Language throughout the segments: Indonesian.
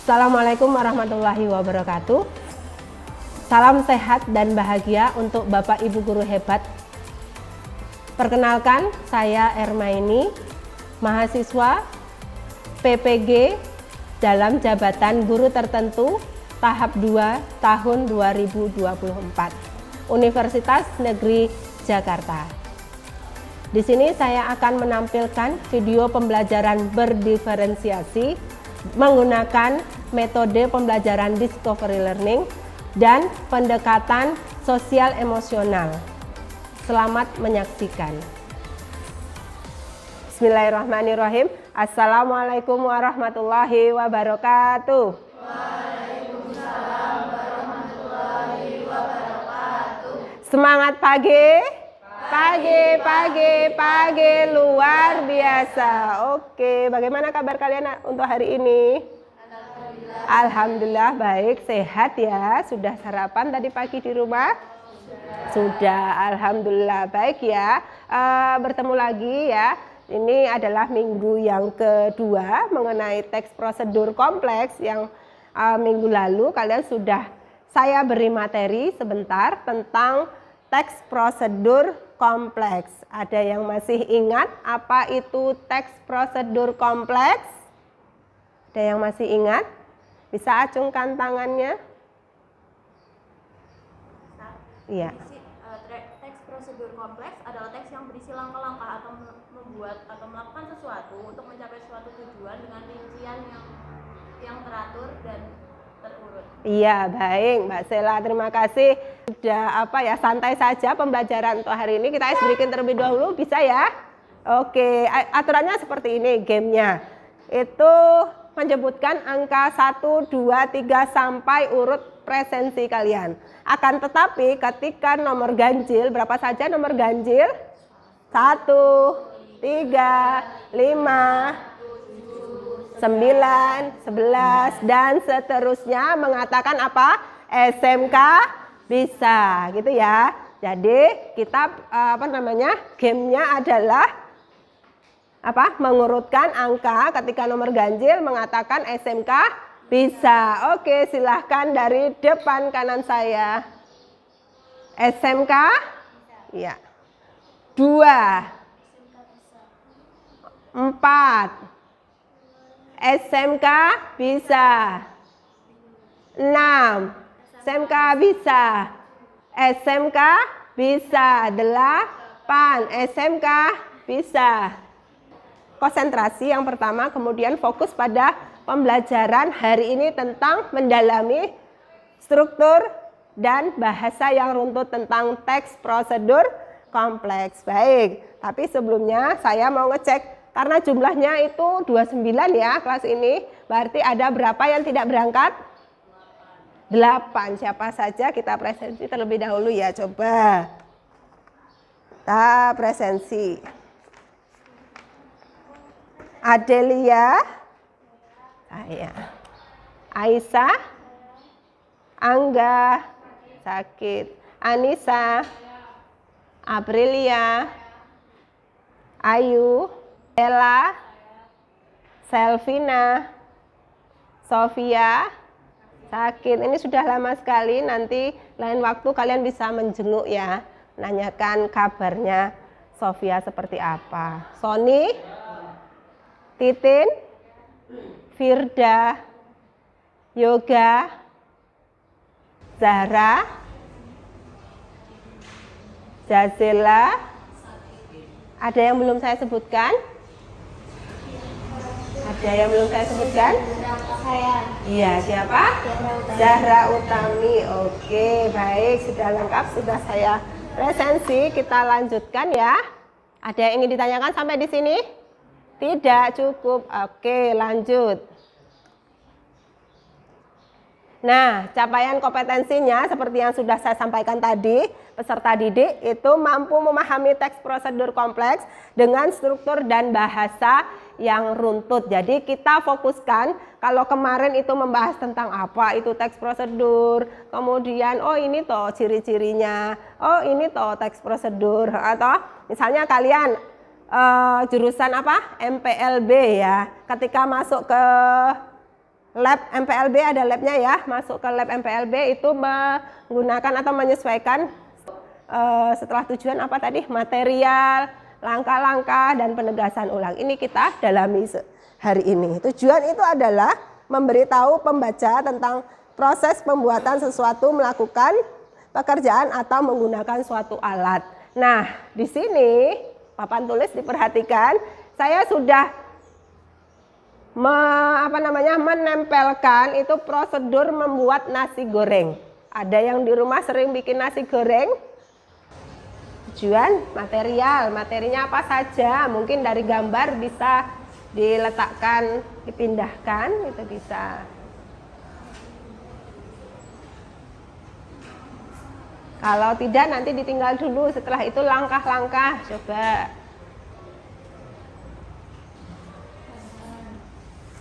Assalamualaikum warahmatullahi wabarakatuh. Salam sehat dan bahagia untuk Bapak Ibu guru hebat. Perkenalkan, saya Ermaini, mahasiswa PPG dalam jabatan guru tertentu tahap 2 tahun 2024 Universitas Negeri Jakarta. Di sini saya akan menampilkan video pembelajaran berdiferensiasi menggunakan metode pembelajaran discovery learning dan pendekatan sosial emosional. Selamat menyaksikan. Bismillahirrahmanirrahim. Assalamualaikum warahmatullahi wabarakatuh. Waalaikumsalam warahmatullahi wabarakatuh. Semangat pagi. Pagi luar biasa. Oke, bagaimana kabar kalian untuk hari ini? Alhamdulillah baik, sehat ya. Sudah sarapan tadi pagi di rumah? Sudah, alhamdulillah baik ya. Bertemu lagi ya. Ini adalah minggu yang kedua mengenai teks prosedur kompleks yang minggu lalu kalian sudah saya beri materi sebentar tentang teks prosedur kompleks. Ada yang masih ingat apa itu teks prosedur kompleks? Ada yang masih ingat? Bisa acungkan tangannya? Iya. Teks prosedur kompleks adalah teks yang berisi langkah-langkah atau membuat atau melakukan sesuatu untuk mencapai suatu tujuan dengan rincian yang teratur dan terurut. Iya, baik Mbak Sela, terima kasih. Sudah santai saja pembelajaran untuk hari ini. Kita breaking terlebih dahulu, bisa ya? Oke, aturannya seperti ini gamenya. Itu menyebutkan angka 1, 2, 3 sampai urut presensi kalian. Akan tetapi ketika nomor ganjil, berapa saja nomor ganjil? 1, 3, 5, 9, 11 dan seterusnya mengatakan apa? SMK bisa gitu ya. Jadi kita gamenya adalah mengurutkan angka ketika nomor ganjil mengatakan SMK bisa. Oke, silahkan dari depan kanan saya. SMK? Iya. 2, 4. SMK bisa. 6. SMK bisa. SMK bisa. 8. SMK bisa. Konsentrasi yang pertama, kemudian fokus pada pembelajaran hari ini tentang mendalami struktur dan bahasa yang runtut tentang teks prosedur kompleks. Baik, tapi sebelumnya saya mau ngecek karena jumlahnya itu 29 ya kelas ini, berarti ada berapa yang tidak berangkat? 8. Siapa saja? Kita presensi terlebih dahulu ya, coba. Kita presensi. Adelia, saya. Aisyah, Angga, sakit. Anissa, Aprilia, Ayu, Ella, Selvina, Sofia, sakit. Ini sudah lama sekali, nanti lain waktu kalian bisa menjenguk ya, nanyakan kabarnya Sofia seperti apa. Sony, Titin, Firda, Yoga, Zahra, Jazela. Ada yang belum saya sebutkan? Ada yang belum saya sebutkan? Saya. Iya, siapa? Zahra Utami. Oke, baik, sudah lengkap, sudah saya presensi. Kita lanjutkan ya. Ada yang ingin ditanyakan sampai di sini? Tidak, cukup. Oke, lanjut. Nah, capaian kompetensinya seperti yang sudah saya sampaikan tadi, peserta didik itu mampu memahami teks prosedur kompleks dengan struktur dan bahasa yang runtut. Jadi kita fokuskan, kalau kemarin itu membahas tentang apa itu teks prosedur, kemudian oh ini toh ciri-cirinya, oh ini toh teks prosedur, atau misalnya kalian jurusan apa? MPLB ya, ketika masuk ke lab MPLB, ada labnya ya. Masuk ke lab MPLB itu menggunakan atau menyesuaikan setelah tujuan apa tadi? Material, langkah-langkah, dan penegasan ulang. Ini kita dalami hari ini. Tujuan itu adalah memberitahu pembaca tentang proses pembuatan sesuatu, melakukan pekerjaan atau menggunakan suatu alat. Nah, di sini papan tulis diperhatikan, saya sudah menempelkan itu prosedur membuat nasi goreng. Ada yang di rumah sering bikin nasi goreng? Tujuan, materinya apa saja? Mungkin dari gambar bisa diletakkan, dipindahkan, itu bisa. Kalau tidak nanti ditinggal dulu, setelah itu langkah-langkah, coba.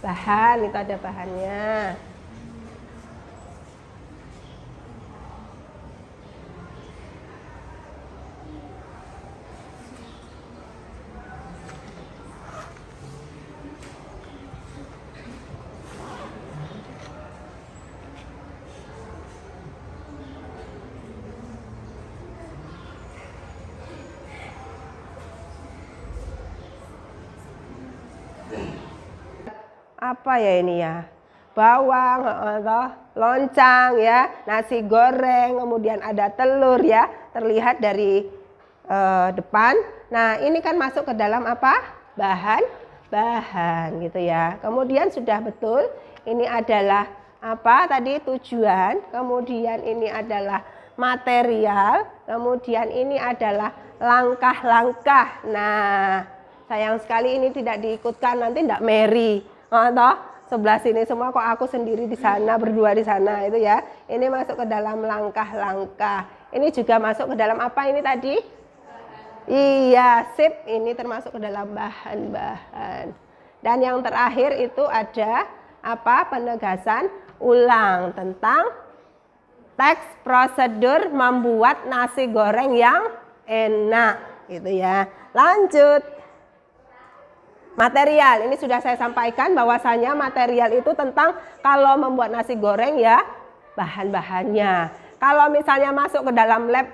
Bahan, itu ada bahannya. Apa ya ini ya, bawang atau loncang ya, nasi goreng, kemudian ada telur ya, terlihat dari depan. Nah, ini kan masuk ke dalam apa? Bahan gitu ya. Kemudian sudah betul, ini adalah apa tadi? Tujuan, kemudian ini adalah material, kemudian ini adalah langkah-langkah. Nah, sayang sekali ini tidak diikutkan, nanti tidak Mary. Toh sebelah sini semua kok aku sendiri di sana, berdua di sana itu ya. Ini masuk ke dalam langkah-langkah. Ini juga masuk ke dalam apa ini tadi? Iya, sip. Ini termasuk ke dalam bahan-bahan. Dan yang terakhir itu ada apa? Penegasan ulang tentang teks prosedur membuat nasi goreng yang enak gitu ya. Lanjut. Material, ini sudah saya sampaikan bahwasanya material itu tentang kalau membuat nasi goreng ya bahan-bahannya. Kalau misalnya masuk ke dalam lab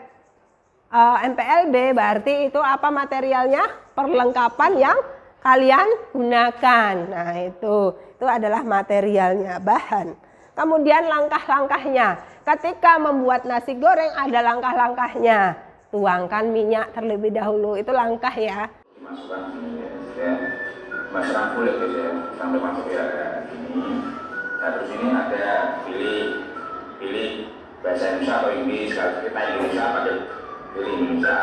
MPLB berarti itu apa materialnya? Perlengkapan yang kalian gunakan. Nah itu adalah materialnya, bahan. Kemudian langkah-langkahnya. Ketika membuat nasi goreng ada langkah-langkahnya. Tuangkan minyak terlebih dahulu, itu langkah ya. Masukkan kulit guys ya, sampai masuk ya ini. Nah terus ini ada pilih bahasa Indonesia atau Inggris. Kalau kita Indonesia pakai pilih Indonesia.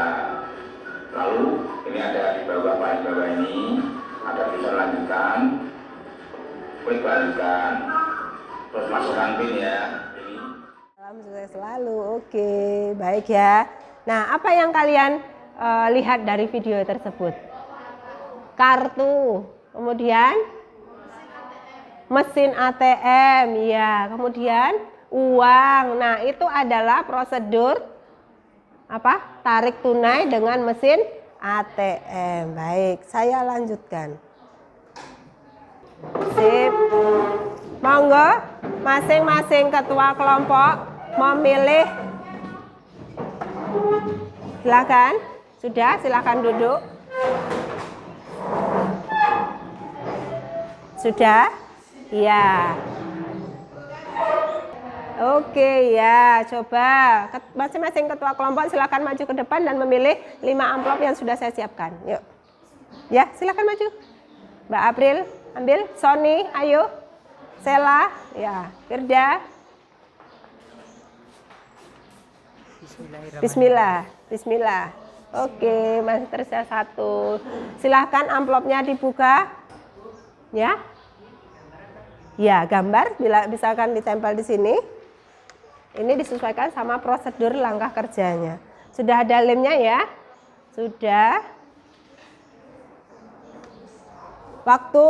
Lalu ini ada di bawah paling bawah ini ada tulisan lanjutkan, klik balikkan, terus masukkan pin ya. Ini. Salam sukses selalu, oke, baik ya. Nah apa yang kalian lihat dari video tersebut? Kartu. Kemudian mesin ATM, ya. Kemudian uang. Nah, itu adalah prosedur apa? Tarik tunai dengan mesin ATM. Baik, saya lanjutkan. Sip. Monggo, masing-masing ketua kelompok memilih. Silakan. Sudah, silakan duduk. Sudah? Ya. Oke ya, coba masing-masing ketua kelompok silakan maju ke depan dan memilih 5 amplop yang sudah saya siapkan. Yuk. Ya, silakan maju. Mbak April, ambil. Sony, ayo. Sela, ya. Firda. Bismillah. Oke, masih tersisa 1. Silahkan amplopnya dibuka. Ya. Ya, gambar bila misalkan ditempel di sini. Ini disesuaikan sama prosedur langkah kerjanya. Sudah ada lemnya ya? Sudah. Waktu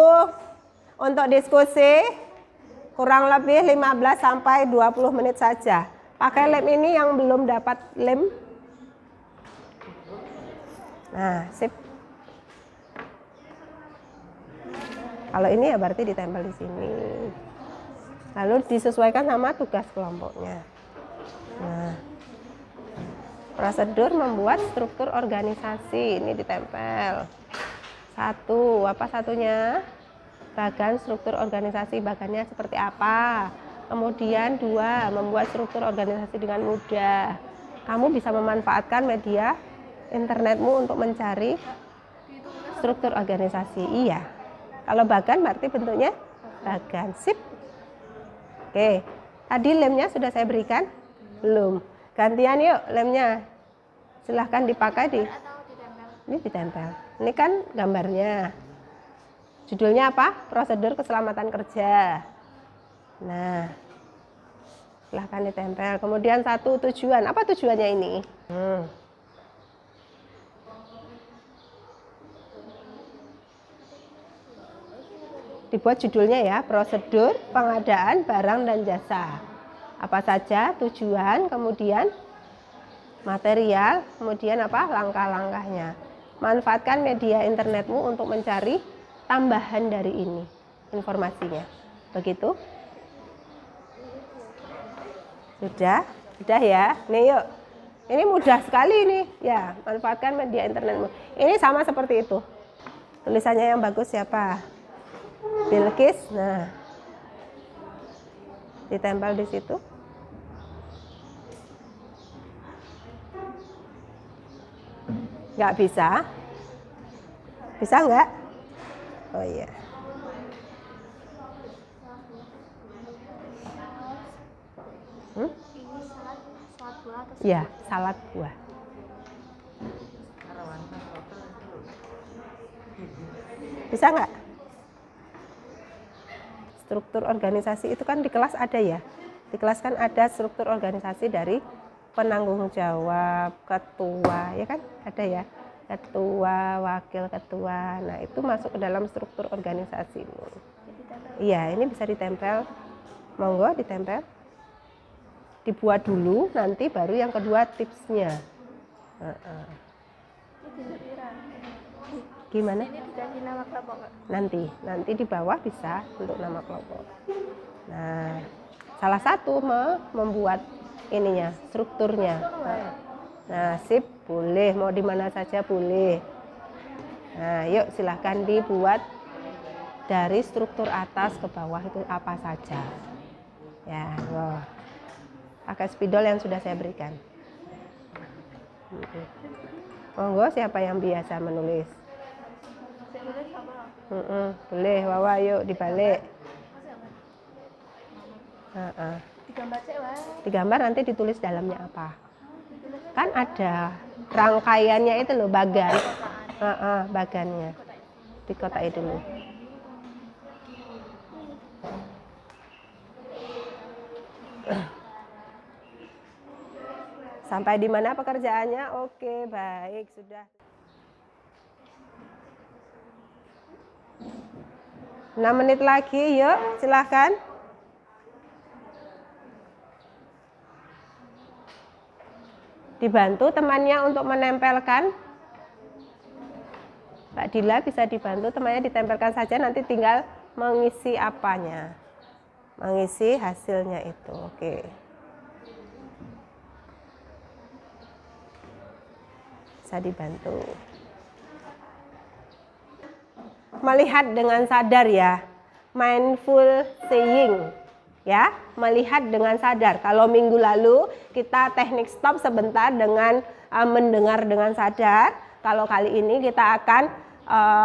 untuk diskusi kurang lebih 15 sampai 20 menit saja. Pakai lem ini yang belum dapat lem. Nah, sip. Kalau ini ya berarti ditempel di sini. Lalu disesuaikan sama tugas kelompoknya. Nah, prosedur membuat struktur organisasi ini ditempel. 1, apa satunya? Bagan struktur organisasi, bagannya seperti apa. Kemudian 2, membuat struktur organisasi dengan mudah. Kamu bisa memanfaatkan media internetmu untuk mencari struktur organisasi. Iya. Kalau bagan berarti bentuknya bagan. Sip. Oke. Tadi lemnya sudah saya berikan? Belum. Gantian yuk lemnya. Silahkan dipakai di. Ini ditempel. Ini kan gambarnya. Judulnya apa? Prosedur keselamatan kerja. Nah, silahkan ditempel. Kemudian 1, tujuan. Apa tujuannya ini? Dibuat judulnya ya, prosedur pengadaan barang dan jasa. Apa saja tujuan, kemudian material, kemudian apa? Langkah-langkahnya. Manfaatkan media internetmu untuk mencari tambahan dari ini informasinya. Begitu? Sudah ya. Nih yuk. Ini mudah sekali nih. Ya, manfaatkan media internetmu. Ini sama seperti itu. Tulisannya yang bagus siapa? Bilqis. Nah. Ditempel di situ. Nggak bisa? Bisa nggak? Oh iya. Ya, salad buah. Bisa nggak? Struktur organisasi itu kan di kelas ada ya. Di kelas kan ada struktur organisasi dari penanggung jawab, ketua, ya kan? Ada ya. Ketua, wakil ketua. Nah, itu masuk ke dalam struktur organisasi. Iya, ini bisa ditempel. Monggo ditempel. Dibuat dulu, nanti baru yang kedua tipsnya. Gimana? Ini dikasih nama kelompok nggak? Nanti di bawah bisa untuk nama kelompok. Nah, salah satu membuat ininya, strukturnya. Nah, sip, boleh, mau di mana saja boleh. Nah, yuk silahkan dibuat dari struktur atas ke bawah itu apa saja. Ya, loh. Pakai spidol yang sudah saya berikan. Monggo siapa yang biasa menulis? Boleh, Wawa yuk dibalik. Digambar nanti ditulis dalamnya apa? Kan ada rangkaiannya itu loh, bagan. Bagannya. Dikotai dulu. Sampai di mana pekerjaannya? Oke, baik, sudah. 6 menit lagi, yuk, silahkan. Dibantu temannya untuk menempelkan. Mbak Dila bisa dibantu temannya ditempelkan saja, nanti tinggal mengisi apanya. Mengisi hasilnya itu, oke. Bisa dibantu. Melihat dengan sadar ya, mindful seeing ya, melihat dengan sadar. Kalau minggu lalu kita teknik stop sebentar dengan mendengar dengan sadar, kalau kali ini kita akan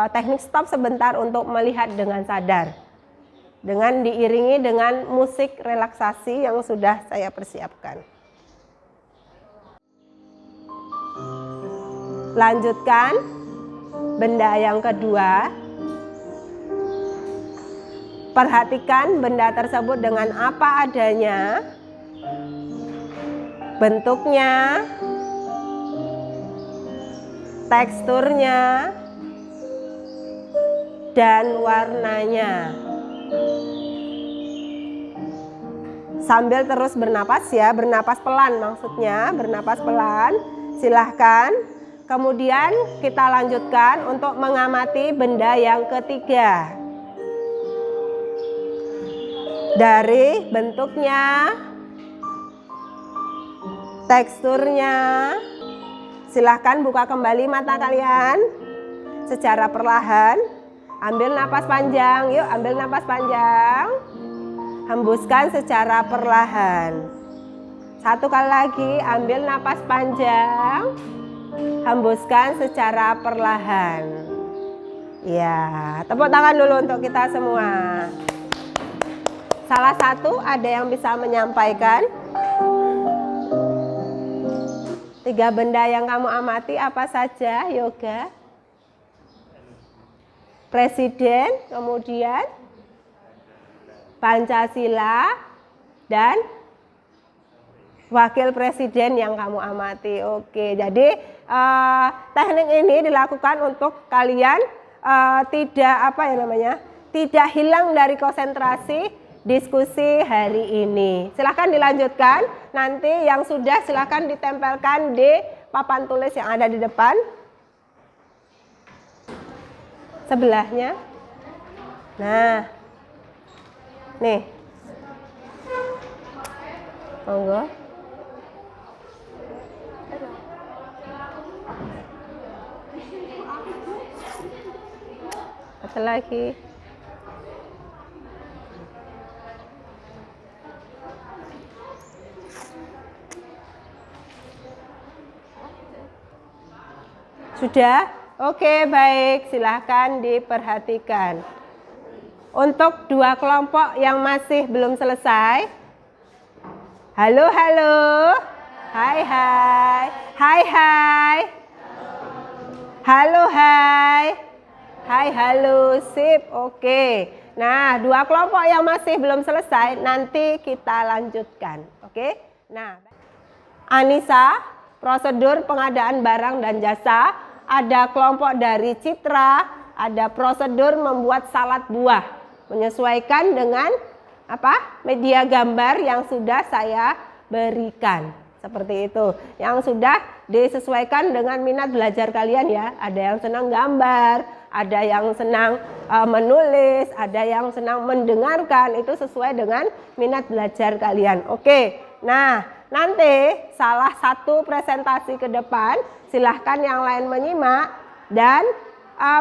teknik stop sebentar untuk melihat dengan sadar, dengan diiringi dengan musik relaksasi yang sudah saya persiapkan. Lanjutkan benda yang kedua. Perhatikan benda tersebut dengan apa adanya, bentuknya, teksturnya, dan warnanya. Sambil terus bernapas ya, bernapas pelan maksudnya, bernapas pelan. Silahkan. Kemudian kita lanjutkan untuk mengamati benda yang ketiga. dari bentuknya, teksturnya. Silahkan buka kembali mata kalian secara perlahan. Ambil napas panjang, yuk ambil napas panjang. Hembuskan secara perlahan. Satu kali lagi, ambil napas panjang. Hembuskan secara perlahan. Ya, tepuk tangan dulu untuk kita semua. Salah satu ada yang bisa menyampaikan? 3 benda yang kamu amati apa saja, Yoga? Presiden, kemudian Pancasila, dan wakil presiden yang kamu amati. Oke, jadi teknik ini dilakukan untuk kalian tidak hilang dari konsentrasi diskusi hari ini. Silahkan dilanjutkan. Nanti yang sudah silahkan ditempelkan di papan tulis yang ada di depan. Sebelahnya. Nah. Nih. Monggo. Satu lagi. Sudah? Oke, baik. Silahkan diperhatikan. Untuk 2 kelompok yang masih belum selesai. Halo, halo. Hai, hai. Hai, hai. Halo, hai. Hai, halo. Sip, oke. Nah, 2 kelompok yang masih belum selesai, nanti kita lanjutkan. Oke? Nah, Anissa, prosedur pengadaan barang dan jasa. Ada kelompok dari Citra, ada prosedur membuat salad buah. Menyesuaikan dengan media gambar yang sudah saya berikan. Seperti itu. Yang sudah disesuaikan dengan minat belajar kalian ya. Ada yang senang gambar, ada yang senang menulis, ada yang senang mendengarkan. Itu sesuai dengan minat belajar kalian. Oke. Nah, nanti salah satu presentasi ke depan, silahkan yang lain menyimak dan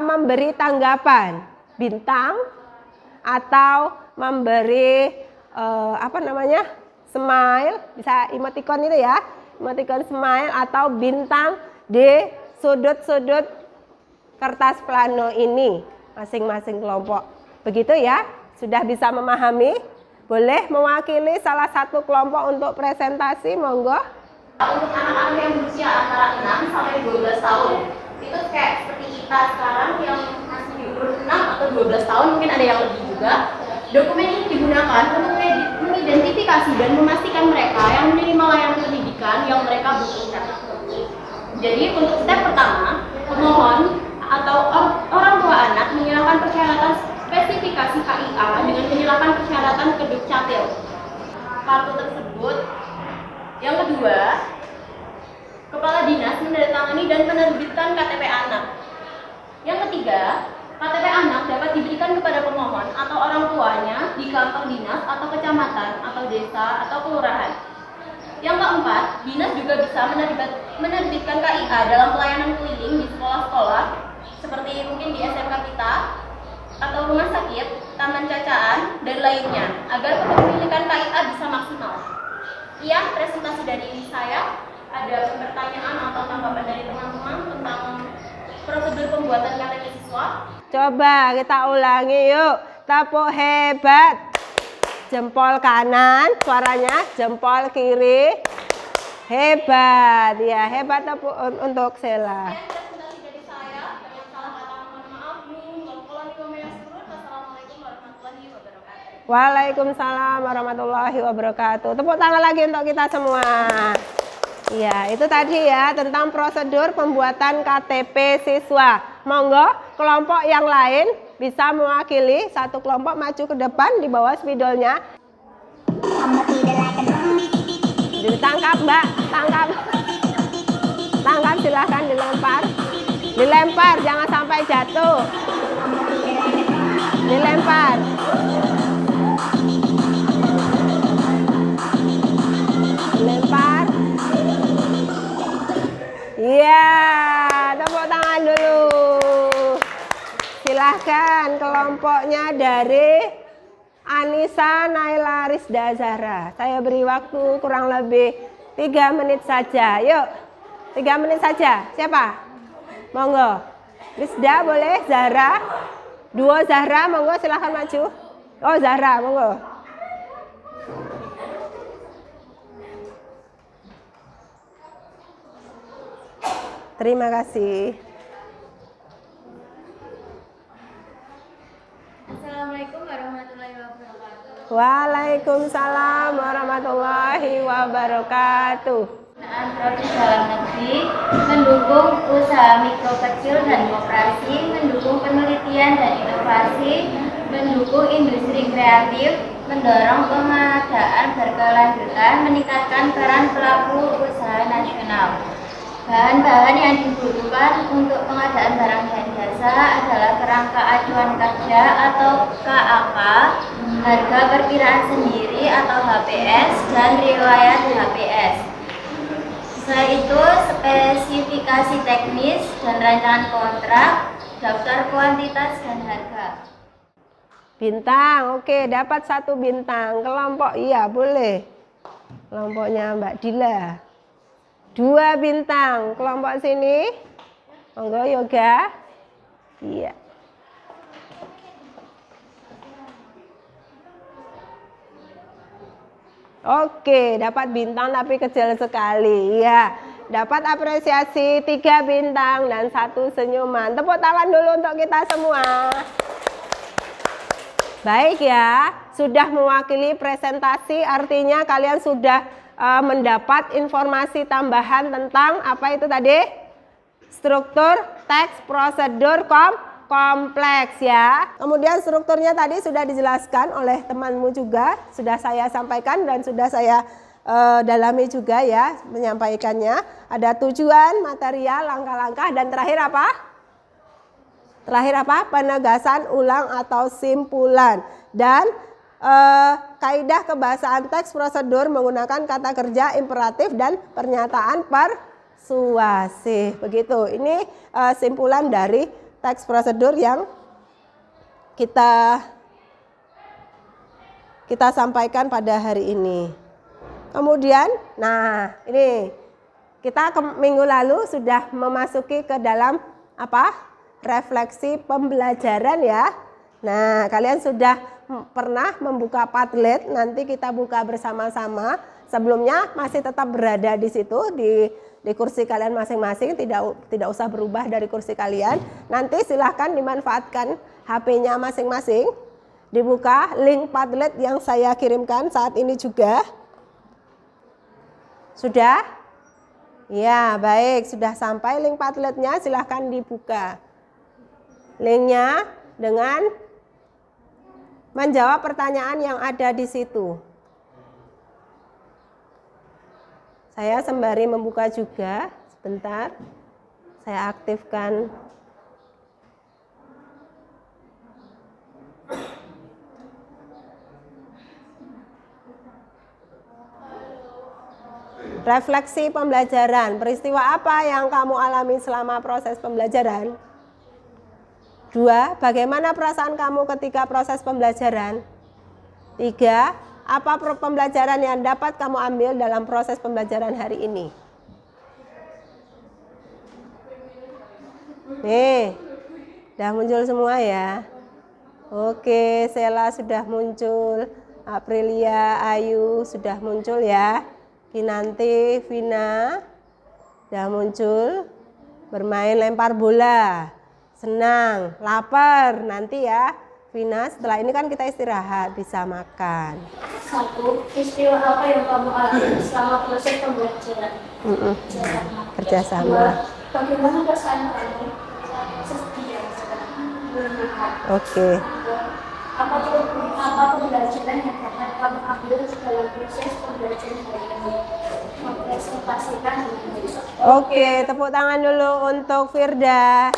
memberi tanggapan, bintang, atau memberi smile, bisa emoticon itu ya, emoticon smile atau bintang di sudut-sudut kertas plano ini, masing-masing kelompok. Begitu ya, sudah bisa memahami? Boleh mewakili salah satu kelompok untuk presentasi, monggo. Untuk anak-anak yang berusia antara 6 sampai 12 tahun, itu kayak seperti kita sekarang yang masih di umur 6 atau 12 tahun, mungkin ada yang lebih juga. Dokumen ini digunakan untuk mengidentifikasi dan memastikan mereka yang menerima layanan pendidikan yang mereka butuhkan. Jadi untuk step pertama, pemohon atau orang tua anak menyerahkan persyaratan spesifikasi KIA dengan menyerahkan persyaratan ke Dukcapil kartu tersebut. Yang kedua, kepala dinas menandatangani dan menerbitkan KTP anak. Yang ketiga, KTP anak dapat diberikan kepada pemohon atau orang tuanya di kantor dinas atau kecamatan atau desa atau kelurahan. Yang keempat, dinas juga bisa menerbitkan KIA dalam pelayanan keliling di sekolah-sekolah seperti mungkin di SMK kita atau rumah sakit, taman cacaan, dan lainnya agar kepemilikan KIA bisa maksimal. Iya, presentasi dari saya. Ada pertanyaan atau tanggapan dari teman-teman tentang prosedur pembuatan KTP siswa? Coba kita ulangi yuk. Tepuk hebat. Jempol kanan, suaranya jempol kiri. Hebat. Ya, hebat tepuk untuk Sela. Presentasi dari saya. Yang salah kata mohon maaf. Wassalamualaikum warahmatullahi wabarakatuh. Waalaikumsalam warahmatullahi wabarakatuh. Tepuk tangan lagi untuk kita semua. Ya, itu tadi ya tentang prosedur pembuatan KTP siswa. Monggo kelompok yang lain bisa mewakili, satu kelompok maju ke depan di bawah spidolnya. Ditangkap Mbak, tangkap. Tangkap, silahkan dilempar. Dilempar, jangan sampai jatuh. Dilempar. kelompoknya dari Anissa Naila Rizda Zahra. Saya beri waktu kurang lebih 3 menit saja. Yuk, 3 menit saja. Siapa? Monggo. Rizda boleh, Zahra. Duo Zahra, monggo silahkan maju. Oh Zahra, monggo. Terima kasih. Assalamualaikum warahmatullahi wabarakatuh. Waalaikumsalam warahmatullahi wabarakatuh. Produk dalam negeri, mendukung usaha mikro kecil dan koperasi, mendukung penelitian dan inovasi, mendukung industri kreatif, mendorong pengadaan berkelanjutan, meningkatkan peran pelaku usaha nasional. Bahan-bahan yang dibutuhkan untuk pengadaan barang dan jasa adalah kerangka acuan kerja atau KAK, harga perkiraan sendiri atau HPS, dan riwayat HPS. Setelah itu, spesifikasi teknis dan rancangan kontrak, daftar kuantitas dan harga. Bintang, oke, dapat 1 bintang. Kelompok, iya boleh. Kelompoknya Mbak Dila. 2 bintang. Kelompok sini, monggo Yoga. Iya. Oke, dapat bintang tapi kecil sekali. Ya, dapat apresiasi 3 bintang dan 1 senyuman. Tepuk tangan dulu untuk kita semua. Baik ya, sudah mewakili presentasi, artinya kalian sudah mendapat informasi tambahan tentang apa itu tadi? Struktur teks prosedur kompleks ya. Kemudian strukturnya tadi sudah dijelaskan oleh temanmu juga, sudah saya sampaikan dan sudah saya dalami juga ya menyampaikannya. Ada tujuan, material, langkah-langkah, dan terakhir apa? Terakhir apa? Penegasan ulang atau simpulan. Dan kaidah kebahasaan teks prosedur menggunakan kata kerja imperatif dan pernyataan persuasif. Begitu. Ini simpulan dari teks prosedur yang kita sampaikan pada hari ini. Kemudian, nah ini kita minggu lalu sudah memasuki ke dalam apa? Refleksi pembelajaran ya. Nah, kalian sudah pernah membuka Padlet, nanti kita buka bersama-sama. Sebelumnya masih tetap berada di situ di kursi kalian masing-masing, tidak usah berubah dari kursi kalian. Nanti silahkan dimanfaatkan HP-nya masing-masing. Dibuka link Padlet yang saya kirimkan saat ini juga. Sudah? Ya, baik, sudah sampai link Padletnya, silahkan dibuka. Linknya dengan menjawab pertanyaan yang ada di situ. Saya sembari membuka juga, sebentar. Saya aktifkan. Refleksi pembelajaran. Peristiwa apa yang kamu alami selama proses pembelajaran? 2. Bagaimana perasaan kamu ketika proses pembelajaran? 3. Apa pembelajaran yang dapat kamu ambil dalam proses pembelajaran hari ini? Nih, udah muncul semua ya. Oke, Sela sudah muncul, Aprilia, Ayu sudah muncul ya. Kinanti, Vina sudah muncul. Bermain lempar bola. Senang, lapar, nanti ya Vina, setelah ini kan kita istirahat, bisa makan. 1. Peristiwa apa yang kamu alami selama proses pembelajaran? Kerjasama. 2. Bagaimana perasaan kamu setia Oke. 3. Apa pembelajaran yang dapat kamu ambil dalam proses pembelajaran hari ini? Mempresentasikan dengan baik. Oke, tepuk tangan dulu untuk Firda.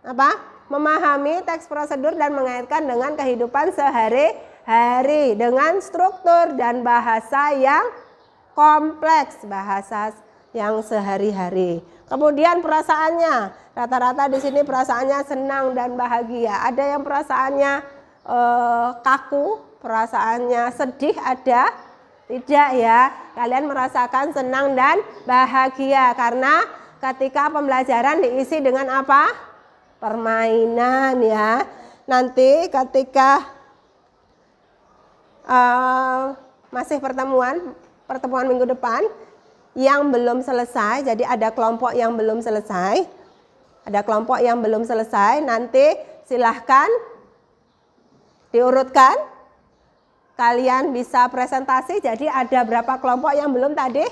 Apa? Memahami teks prosedur dan mengaitkan dengan kehidupan sehari-hari dengan struktur dan bahasa yang kompleks. Bahasa yang sehari-hari. Kemudian perasaannya, rata-rata di sini perasaannya senang dan bahagia. Ada yang perasaannya kaku, perasaannya sedih, ada? Tidak ya. Kalian merasakan senang dan bahagia karena ketika pembelajaran diisi dengan apa? Permainan ya. Nanti ketika masih pertemuan minggu depan yang belum selesai, jadi ada kelompok yang belum selesai, nanti silahkan diurutkan, kalian bisa presentasi. Jadi ada berapa kelompok yang belum tadi?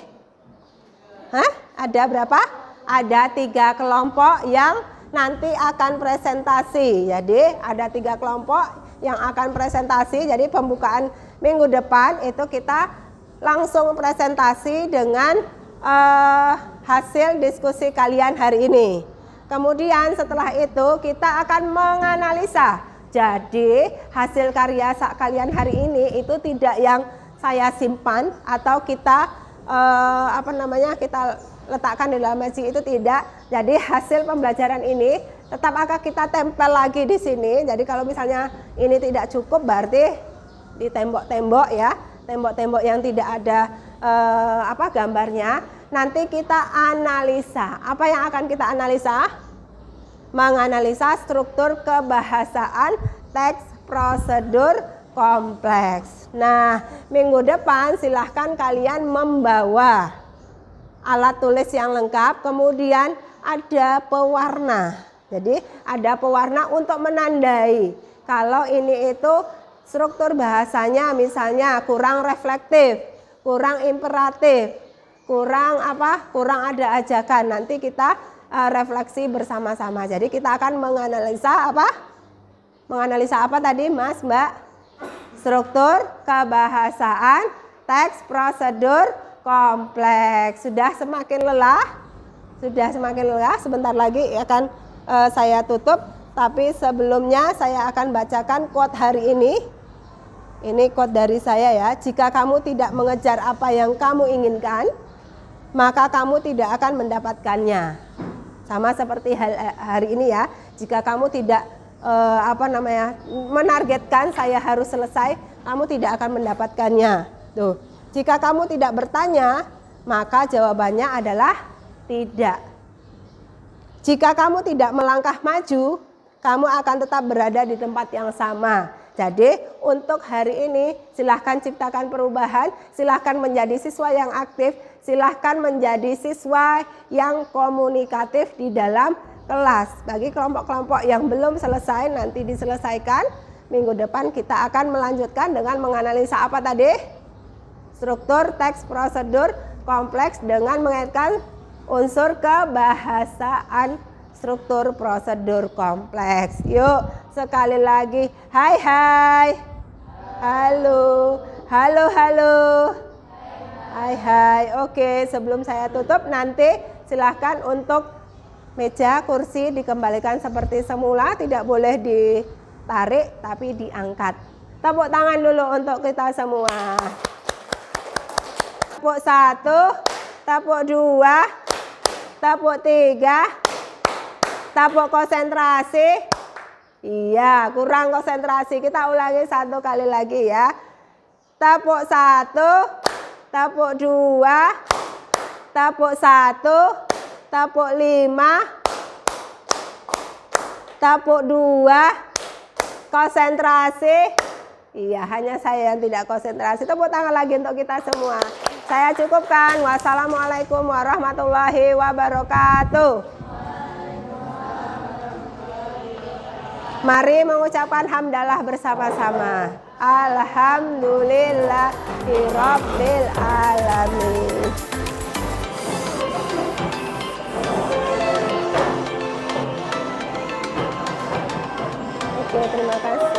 Ada berapa? Ada 3 kelompok yang nanti akan presentasi. Jadi ada 3 kelompok yang akan presentasi. Jadi pembukaan minggu depan itu kita langsung presentasi dengan hasil diskusi kalian hari ini. Kemudian setelah itu kita akan menganalisa. Jadi hasil karya kalian hari ini itu tidak yang saya simpan atau kita kita letakkan di dalam magic, itu tidak. Jadi hasil pembelajaran ini tetap akan kita tempel lagi di sini. Jadi kalau misalnya ini tidak cukup, berarti di tembok-tembok ya, tembok-tembok yang tidak ada gambarnya. Nanti kita analisa. Apa yang akan kita analisa? Menganalisa struktur kebahasaan teks prosedur kompleks. Nah, minggu depan silahkan kalian membawa alat tulis yang lengkap, kemudian ada pewarna. Jadi ada pewarna untuk menandai kalau ini itu struktur bahasanya misalnya kurang reflektif, kurang imperatif, kurang ada ajakan. Nanti kita refleksi bersama-sama. Jadi kita akan menganalisa apa? Menganalisa apa tadi Mas, Mbak? Struktur kebahasaan teks prosedur kompleks. Sudah semakin lelah? Sebentar lagi akan saya tutup, tapi sebelumnya saya akan bacakan quote hari ini. Ini quote dari saya ya. Jika kamu tidak mengejar apa yang kamu inginkan, maka kamu tidak akan mendapatkannya. Sama seperti hari ini ya. Jika kamu tidak menargetkan saya harus selesai, kamu tidak akan mendapatkannya. Tuh. Jika kamu tidak bertanya, maka jawabannya adalah tidak. Jika kamu tidak melangkah maju, kamu akan tetap berada di tempat yang sama. Jadi untuk hari ini silahkan ciptakan perubahan, silahkan menjadi siswa yang aktif, silahkan menjadi siswa yang komunikatif di dalam kelas. Bagi kelompok-kelompok yang belum selesai nanti diselesaikan. Minggu depan kita akan melanjutkan dengan menganalisa apa tadi? Struktur teks prosedur kompleks dengan mengaitkan unsur kebahasaan struktur prosedur kompleks. Yuk sekali lagi. Hai hai. Halo. Halo halo. Hai hai. Oke, sebelum saya tutup nanti silahkan untuk meja kursi dikembalikan seperti semula, tidak boleh ditarik tapi diangkat. Tepuk tangan dulu untuk kita semua. Tepuk 1, tepuk 2, tepuk 3, tepuk konsentrasi. Iya, kurang konsentrasi. Kita ulangi 1 kali lagi ya. Tepuk 1, tepuk 2, tepuk 1, tepuk 5, tepuk 2, konsentrasi. Iya, hanya saya yang tidak konsentrasi. Tepuk tangan lagi untuk kita semua. Saya cukupkan. Wassalamualaikum warahmatullahi wabarakatuh. Mari mengucapkan hamdalah bersama-sama. Alhamdulillahirabbil alamin. Oke, terima kasih.